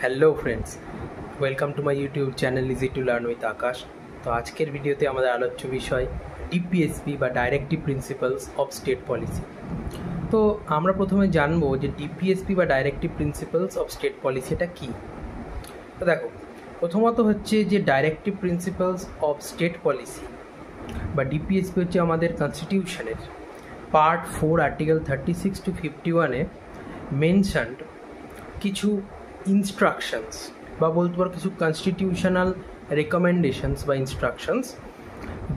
Hello friends, welcome to my YouTube channel easy to learn with Akash. তো আজকের ভিডিওতে আমাদের আলোচ্য বিষয় ডিপিএসপি বা directive principles of state policy. তো আমরা প্রথমে জানবো যে ডিপিএসপি বা directive principles of state policy এটা কী। তো দেখো, প্রথমত হচ্ছে যে directive principles of state policy বা ডিপিএসপি হচ্ছে আমাদের কনস্টিটিউশনের পার্ট 4 আর্টিকেল 36 to 51-এ মেনশনড কিছু ইনস্ট্রাকশনস বা বলতে পারো কিছু কনস্টিটিউশনাল রেকমেন্ডেশনস বা ইনস্ট্রাকশনস,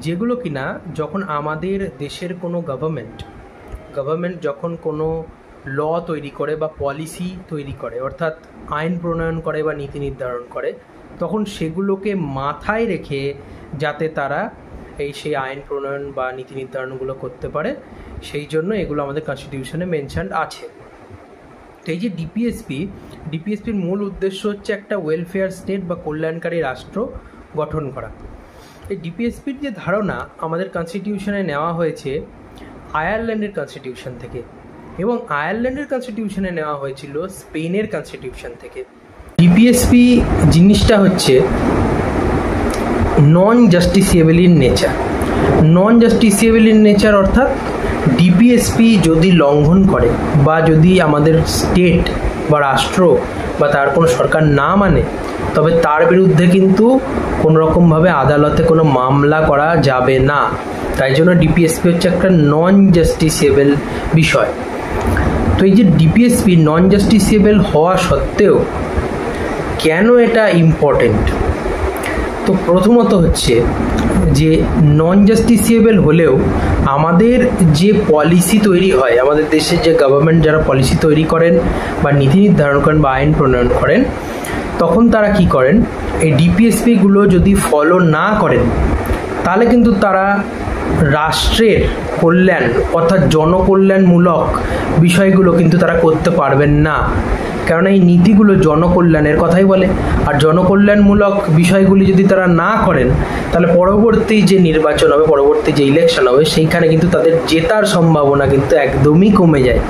যেগুলো কিনা যখন আমাদের দেশের কোনো গভর্নমেন্ট যখন কোনো ল তৈরি করে বা পলিসি তৈরি করে, অর্থাৎ আইন প্রণয়ন করে বা নীতি নির্ধারণ করে, তখন সেগুলোকে মাথায় রেখে যাতে তারা সেই আইন প্রণয়ন বা নীতি নির্ধারণগুলো করতে পারে, সেই জন্য এগুলো আমাদের কনস্টিটিউশনে মেনশনড আছে। তো এই যে ডিপিএসপির মূল উদ্দেশ্য হচ্ছে একটা ওয়েলফেয়ার স্টেট বা কল্যাণকারী রাষ্ট্র গঠন করা। এই ডিপিএসপির যে ধারণা আমাদের কনস্টিটিউশনে নেওয়া হয়েছে আয়ারল্যান্ডের কনস্টিটিউশন থেকে, এবং আয়ারল্যান্ডের কনস্টিটিউশনে নেওয়া হয়েছিল স্পেনের কনস্টিটিউশন থেকে। ডিপিএসপি জিনিসটা হচ্ছে নন জাস্টিসিয়েবল ইন নেচার, অর্থাৎ ডিপিএসপি যদি লঙ্ঘন করে বা যদি আমাদের স্টেট বা রাষ্ট্র বা তার কোনো সরকার না মানে, তবে তার বিরুদ্ধে কিন্তু কোনোরকমভাবে আদালতে কোনো মামলা করা যাবে না। তাই জন্য ডিপিএসপি হচ্ছে একটা নন জাস্টিসিয়েবল বিষয়। তো এই যে ডিপিএসপি নন জাস্টিসিয়েবল হওয়া সত্ত্বেও কেন এটা ইম্পর্টেন্ট, তো প্রথমত হচ্ছে যে নন জাস্টিসিয়েবল হলেও আমাদের যে পলিসি তৈরি হয়, আমাদের দেশের যে গভর্নমেন্ট যারা পলিসি তৈরি করেন বা নীতি নির্ধারণ করেন বা আইন প্রণয়ন করেন, তখন তারা কি করেন, এই ডিপিএসপিগুলো যদি ফলো না করেন তাহলে কিন্তু তারা রাষ্ট্রের কল্যাণ অর্থাৎ জনকল্যাণমূলক বিষয়গুলো কিন্তু তারা করতে পারবেন না। কারণ এই নীতিগুলো জনকল্যাণের কথাই বলে, আর জনকল্যাণমূলক বিষয়গুলি যদি তারা না করেন তাহলে পরবর্তী যে নির্বাচন হবে, পরবর্তী যে ইলেকশন হবে, সেইখানে কিন্তু তাদের জেতার সম্ভাবনা কিন্তু একদমই কমে যায়।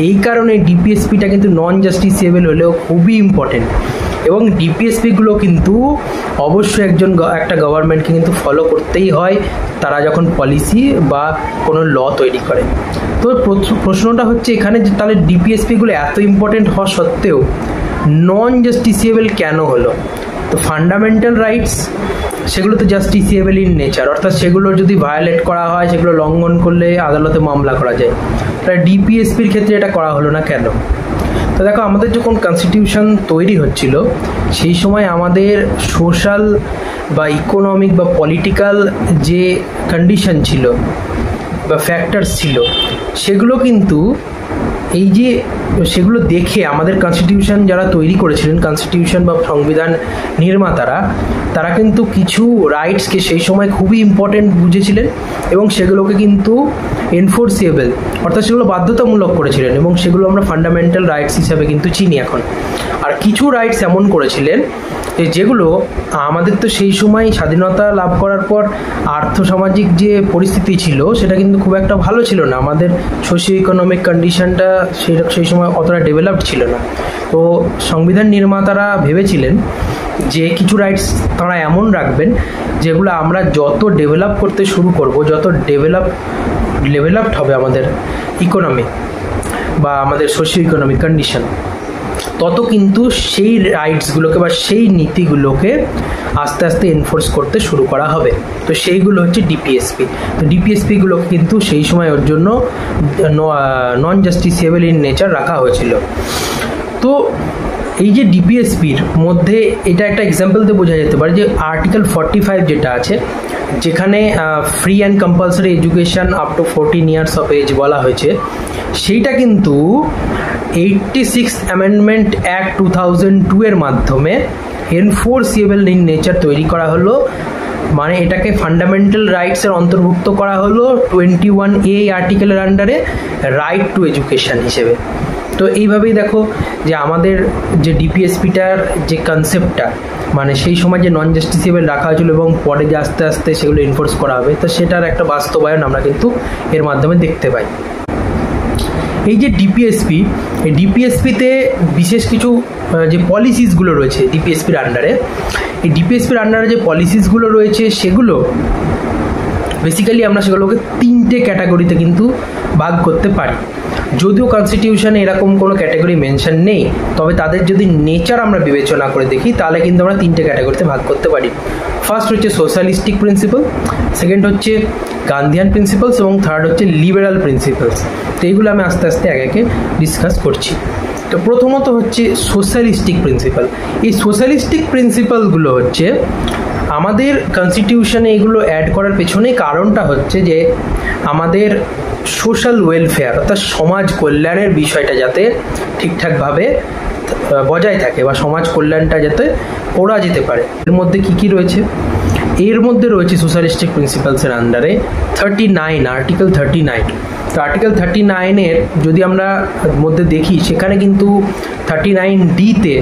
এই কারণে ডিপিএসপিটা কিন্তু নন জাস্টিসিয়েবল হলেও খুবই ইম্পর্টেন্ট, এবং ডিপিএসপিগুলো কিন্তু অবশ্যই একটা গভর্নমেন্টকে কিন্তু ফলো করতেই হয় তারা যখন পলিসি বা কোনো ল তৈরি করে। তো প্রশ্নটা হচ্ছে এখানে যে তাহলে ডিপিএসপিগুলো এত ইম্পর্টেন্ট হওয়া সত্ত্বেও নন জাস্টিসিয়েবল কেন হলো? তো ফান্ডামেন্টাল রাইটস সেগুলো তো জাস্টিসিয়েবল ইন নেচার, অর্থাৎ সেগুলো যদি ভায়োলেট করা হয়, সেগুলো লঙ্ঘন করলে আদালতে মামলা করা যায়। তাহলে ডিপিএসপির ক্ষেত্রে এটা করা হলো না কেন? তো দেখো, আমাদের যখন কনস্টিটিউশন তৈরি হচ্ছিল সেই সময় আমাদের সোশ্যাল বা ইকোনমিক বা পলিটিক্যাল যে কন্ডিশন ছিল বা ফ্যাক্টরস ছিল, সেগুলো কিন্তু সেগুলো দেখে আমাদের কনস্টিটিউশন যারা তৈরি করেছিলেন, কনস্টিটিউশন বা সংবিধান নির্মাতারা, তারা কিন্তু কিছু রাইটসকে সেই সময় খুবই ইম্পর্টেন্ট বুঝেছিলেন এবং সেগুলোকে কিন্তু এনফোর্সেবল অর্থাৎ সেগুলো বাধ্যতামূলক করেছিলেন, এবং সেগুলো আমরা ফান্ডামেন্টাল রাইটস হিসাবে কিন্তু চিনি এখন। আর কিছু রাইটস এমন করেছিলেন যেগুলো আমাদের তো সেই সময় স্বাধীনতা লাভ করার পর আর্থসামাজিক যে পরিস্থিতি ছিল সেটা কিন্তু খুব একটা ভালো ছিল না, আমাদের সোশিও ইকোনমিক কন্ডিশনটা সেই সময় অতটা ডেভেলপড ছিল না। তো সংবিধান নির্মাতারা ভেবেছিলেন যে কিছু রাইটস তারা এমন রাখবেন যেগুলো আমরা যত ডেভেলপ করতে শুরু করব, যত ডেভেলপড হবে আমাদের ইকোনমি বা আমাদের সোশিও ইকোনমিক কন্ডিশন, তত কিন্তু সেই রাইটসগুলোকে বা সেই নীতিগুলোকে আস্তে আস্তে এনফোর্স করতে শুরু করা হবে। তো সেইগুলো হচ্ছে ডিপিএসপি। তো ডিপিএসপিগুলোকে কিন্তু সেই সময় ওর জন্য নন জাস্টিসিয়েবল ইন নেচার রাখা হয়েছিল। তো এই যে ডিপিএসপির মধ্যে এটা একটা এক্সাম্পলতে বোঝা যেতে পারে যে আর্টিকেল 45 যেটা আছে, যেখানে free and compulsory education up to 14 years of age বলা হয়েছে, সেইটা কিন্তু 86 অ্যামেন্ডমেন্ট অ্যাক্ট 2002 এর মাধ্যমে এনফোর্সেবল ইন নেচার তৈরি করা হলো। মানে এটাকে ফান্ডামেন্টাল রাইটসের অন্তর্ভুক্ত করা হলো 21A আর্টিকেলের আন্ডারে রাইট টু এডুকেশন হিসেবে। তো এইভাবেই দেখো যে আমাদের যে ডিপিএসপিটার যে কনসেপ্টটা, মানে সেই সময় যে নন জাস্টিসিয়েবল রাখা হয়েছিল এবং পরে যে আস্তে আস্তে সেগুলো এনফোর্স করা হবে, তো সেটার একটা বাস্তবায়ন আমরা কিন্তু এর মাধ্যমে দেখতে পাই। এই যে ডিপিএসপি, এই ডিপিএসপিতে বিশেষ কিছু যে পলিসিসগুলো রয়েছে ডিপিএসপির আন্ডারে, এই ডিপিএসপির আন্ডারে যে পলিসিসগুলো রয়েছে সেগুলো বেসিক্যালি আমরা সেগুলোকে 3টে ক্যাটাগরিতে কিন্তু ভাগ করতে পারি। যদিও কনস্টিটিউশনে এরকম কোনো ক্যাটাগরি মেনশন নেই, তবে তাদের যদি নেচার আমরা বিবেচনা করে দেখি তাহলে কিন্তু আমরা 3টে ক্যাটাগরিতে ভাগ করতে পারি। ফার্স্ট হচ্ছে সোশ্যালিস্টিক প্রিন্সিপাল, সেকেন্ড হচ্ছে গান্ধিয়ান প্রিন্সিপালস এবং থার্ড হচ্ছে লিবারাল প্রিন্সিপালস। তো এইগুলো আমি আস্তে আস্তে একে একে ডিসকাস করছি। তো প্রথমত হচ্ছে সোশ্যালিস্টিক প্রিন্সিপাল। এই সোশ্যালিস্টিক প্রিন্সিপালগুলো হচ্ছে আমাদের কনস্টিটিউশনে এগুলো অ্যাড করার পেছনে কারণটা হচ্ছে যে আমাদের সোশ্যাল ওয়েলফেয়ার অর্থাৎ সমাজ কল্যাণের বিষয়টা যাতে ঠিকঠাকভাবে বজায় থাকে বা সমাজ কল্যাণটা যাতে করা যেতে পারে। এর মধ্যে কি কি রয়েছে? এর মধ্যে রয়েছে সোশ্যালিস্টিক প্রিন্সিপালসের আন্ডারে 39 আর্টিকেল 39। তো আর্টিকেল 39-এর যদি আমরা মধ্যে দেখি সেখানে কিন্তু 39D-তে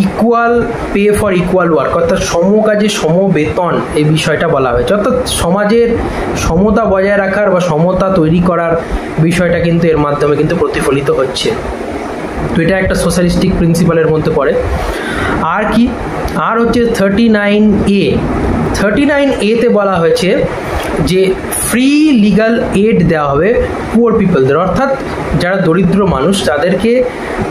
equal pay for equal work অর্থাৎ সমকাজে সমবেতন এই বিষয়টা বলা হয়েছে, অর্থাৎ সমাজের সমতা বজায় রাখার বা সমতা তৈরি করার বিষয়টা কিন্তু এর মাধ্যমে কিন্তু প্রতিফলিত হচ্ছে। তো এটা একটা সোশ্যালিস্টিক প্রিন্সিপালের মধ্যে পড়ে। আর কি? আর হচ্ছে 39A। 39A-তে বলা হয়েছে যে ফ্রি লিগাল এড দেওয়া হবে পুয়ার পিপলদের, অর্থাৎ যারা দরিদ্র মানুষ তাদেরকে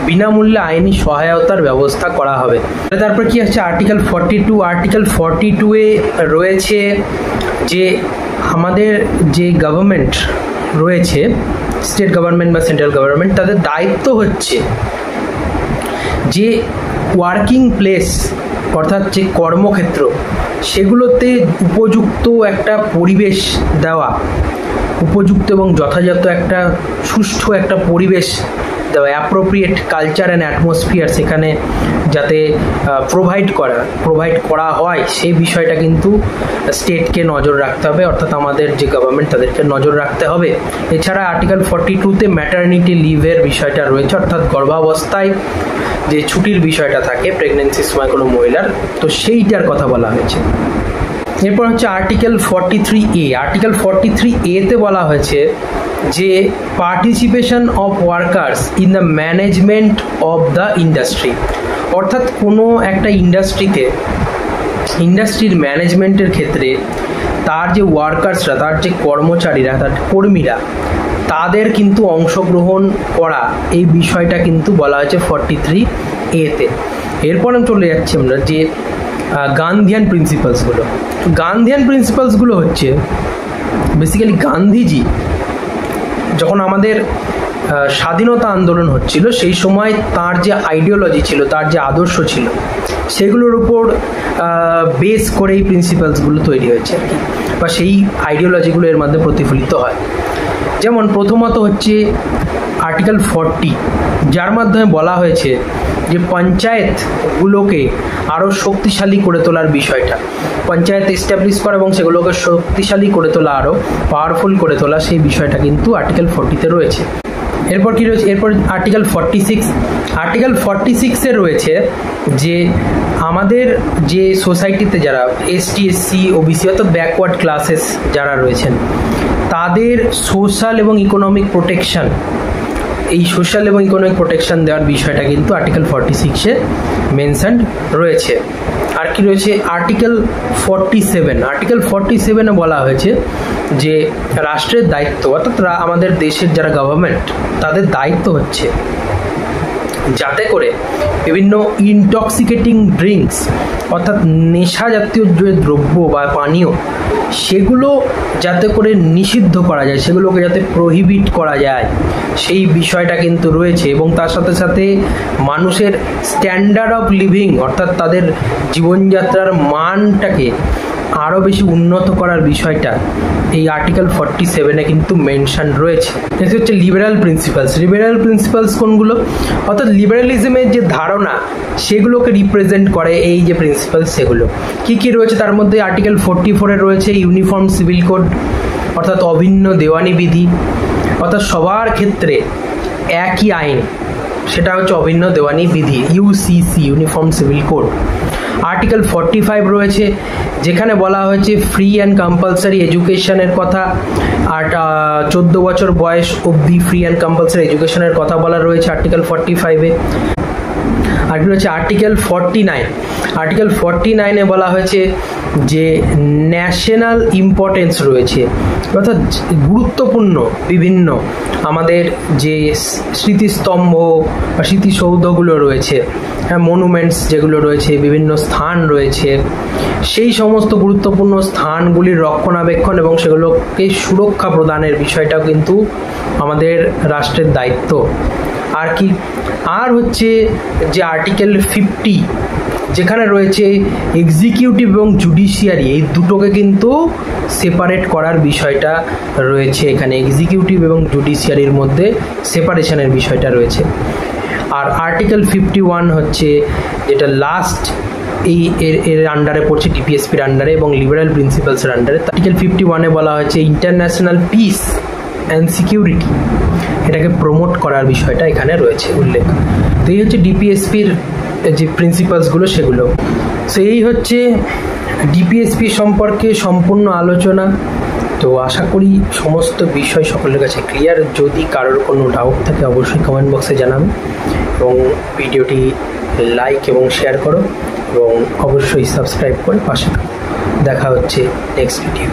বিনামূল্যে আইনি সহায়তার ব্যবস্থা করা হবে। তারপর কি আছে? আর্টিকেল 42। আর্টিকেল 42-এ রয়েছে যে আমাদের যে গভর্নমেন্ট রয়েছে, স্টেট গভর্নমেন্ট বা সেন্ট্রাল গভর্নমেন্ট, তাদের দায়িত্ব হচ্ছে যে ওয়ার্কিং প্লেস অর্থাৎ যে কর্মক্ষেত্র সেগুলোতে উপযুক্ত একটা পরিবেশ দেওয়া, উপযুক্ত এবং যথাযথ একটা সুষ্ঠু একটা পরিবেশ দেওয়া, অ্যাপ্রোপ্রিয়েট কালচার অ্যান্ড অ্যাটমসফিয়ার সেখানে যাতে প্রোভাইড করা হয় সেই বিষয়টা কিন্তু স্টেটকে নজর রাখতে হবে, অর্থাৎ আমাদের যে গভর্নমেন্ট তাদেরকে নজর রাখতে হবে। এছাড়া আর্টিকেল 42-তে ম্যাটারনিটি লিভের বিষয়টা রয়েছে, অর্থাৎ গর্ভাবস্থায় যে ছুটির বিষয়টা থাকে প্রেগনেন্সির সময় কোনো মহিলার, তো সেইটার কথা বলা হয়েছে। এরপর হচ্ছে আর্টিকেল 43A। আর্টিকেল 43A-তে বলা হয়েছে যে participation of workers in the management of the industry, অর্থাৎ কোনো একটা ইন্ডাস্ট্রির ম্যানেজমেন্টের ক্ষেত্রে তার যে ওয়ার্কার্সরা, তার যে কর্মচারীরা, তার কর্মীরা, তাদের কিন্তু অংশগ্রহণ করা এই বিষয়টা কিন্তু বলা হয়েছে 43A-তে। এরপর আমি চলে যাচ্ছি আমরা যে গান্ধিয়ান প্রিন্সিপালসগুলো। গান্ধিয়ান প্রিন্সিপালসগুলো হচ্ছে বেসিক্যালি গান্ধীজি যখন আমাদের স্বাধীনতা আন্দোলন হচ্ছিল সেই সময় তার যে আইডিওলজি ছিল, তার যে আদর্শ ছিল, সেগুলোর উপর বেস করে এই প্রিন্সিপালসগুলো তৈরি হয়েছে আর কি, বা সেই আইডিওলজিগুলো এর মধ্যে প্রতিফলিত হয়। যেমন প্রথমত হচ্ছে আর্টিকেল 40, যার মাধ্যমে বলা হয়েছে যে পঞ্চায়েতগুলোকে আরও শক্তিশালী করে তোলার বিষয়টা, পঞ্চায়েত এস্টাবলিশ করা এবং সেগুলোকে শক্তিশালী করে তোলা, আরও পাওয়ারফুল করে তোলা, সেই বিষয়টা কিন্তু আর্টিকেল 40-তে রয়েছে। এরপর কি রয়েছে? এরপর আর্টিকেল 46। আর্টিকেল 46-এ রয়েছে যে আমাদের যে সোসাইটিতে যারা এসটি, এসসি, ওবিসি অর্থাৎ ব্যাকওয়ার্ড ক্লাসেস যারা রয়েছেন তাদের সোশ্যাল এবং ইকোনমিক প্রোটেকশন, এই সোশ্যাল এবং ইকোনমিক প্রোটেকশন দেওয়ার বিষয়টা কিন্তু আর্টিকেল 46-এ মেনশন রয়েছে। আর কি রয়েছে? আর্টিকেল 47। আর্টিকেল 47-এ বলা হয়েছে যে রাষ্ট্রের দায়িত্ব অর্থাৎ আমাদের দেশের যারা গভর্নমেন্ট তাদের দায়িত্ব হচ্ছে যাতে করে বিভিন্ন ইনটক্সিকেটিং ড্রিঙ্কস অর্থাৎ নেশা জাতীয় যে দ্রব্য বা পানীয় সেগুলো যাতে করে নিষিদ্ধ করা যায়, সেগুলোকে যাতে প্রহিবিট করা যায় সেই বিষয়টা কিন্তু রয়েছে। এবং তার সাথে সাথে মানুষের স্ট্যান্ডার্ড অফ লিভিং অর্থাৎ তাদের জীবনযাত্রার মানটাকে আরও বেশি উন্নত করার বিষয়টা এই আর্টিকেল 47-এ কিন্তু মেনশন রয়েছে। এটি হচ্ছে লিবারাল প্রিন্সিপালস। লিবারাল প্রিন্সিপালস কোনগুলো? অর্থাৎ লিবারালিজমের যে ধারণা সেগুলোকে রিপ্রেজেন্ট করে এই যে প্রিন্সিপালস, সেগুলো কি কি রয়েছে তার মধ্যে আর্টিকেল 44-এ রয়েছে ইউনিফর্ম সিভিল কোড অর্থাৎ অভিন্ন দেওয়ানি বিধি, অর্থাৎ সবার ক্ষেত্রে একই আইন সেটা হচ্ছে অভিন্ন দেওয়ানি বিধি, UCC, uniform civil code. Article 45 রয়েছে, যেখানে বলা হয়েছে ফ্রি অ্যান্ড কম্পালসারি এডুকেশনের কথা, আর 14 বছর বয়স অবধি ফ্রি অ্যান্ড কম্পালসারি এডুকেশনের কথা বলা রয়েছে আর্টিকেল 45-এ। আর হচ্ছে আর্টিকেল 49। আর্টিকেল 49-এ বলা হয়েছে যে ন্যাশনাল ইম্পর্টেন্স রয়েছে, অর্থাৎ গুরুত্বপূর্ণ বিভিন্ন আমাদের যে স্মৃতিস্তম্ভ বা স্মৃতিসৌধগুলো রয়েছে, হ্যাঁ, মনুমেন্টস যেগুলো রয়েছে, বিভিন্ন স্থান রয়েছে, সেই সমস্ত গুরুত্বপূর্ণ স্থানগুলির রক্ষণাবেক্ষণ এবং সেগুলোকে সুরক্ষা প্রদানের বিষয়টাও কিন্তু আমাদের রাষ্ট্রের দায়িত্ব। আর কি, আর হচ্ছে যে আর্টিকেল 50, যেখানে রয়েছে এক্সিকিউটিভ এবং জুডিশিয়ারি, এই দুটোকে কিন্তু সেপারেট করার বিষয়টা রয়েছে এখানে, এক্সিকিউটিভ এবং জুডিশিয়ারির মধ্যে সেপারেশনের বিষয়টা রয়েছে। আর আর্টিকেল 51 হচ্ছে যেটা লাস্ট, এর আন্ডারে পড়ছে, ডিপিএসপির আন্ডারে এবং লিবারেল প্রিন্সিপালসের আন্ডারে। আর্টিকেল 51-এ বলা হয়েছে ইন্টারন্যাশনাল পিস অ্যান্ড সিকিউরিটি, এটাকে প্রমোট করার বিষয়টা এখানে রয়েছে উল্লেখ। তো এই হচ্ছে ডিপিএসপির যে প্রিন্সিপালসগুলো সেগুলো। সো এই হচ্ছে ডিপিএসপি সম্পর্কে সম্পূর্ণ আলোচনা। তো আশা করি সমস্ত বিষয় সকলের কাছে ক্লিয়ার। যদি কারোর কোনো ডাউট থাকে অবশ্যই কমেন্ট বক্সে জানাবে এবং ভিডিওটি লাইক এবং শেয়ার করো এবং অবশ্যই সাবস্ক্রাইব করে পাশে থাকো। দেখা হচ্ছে নেক্সট ভিডিও।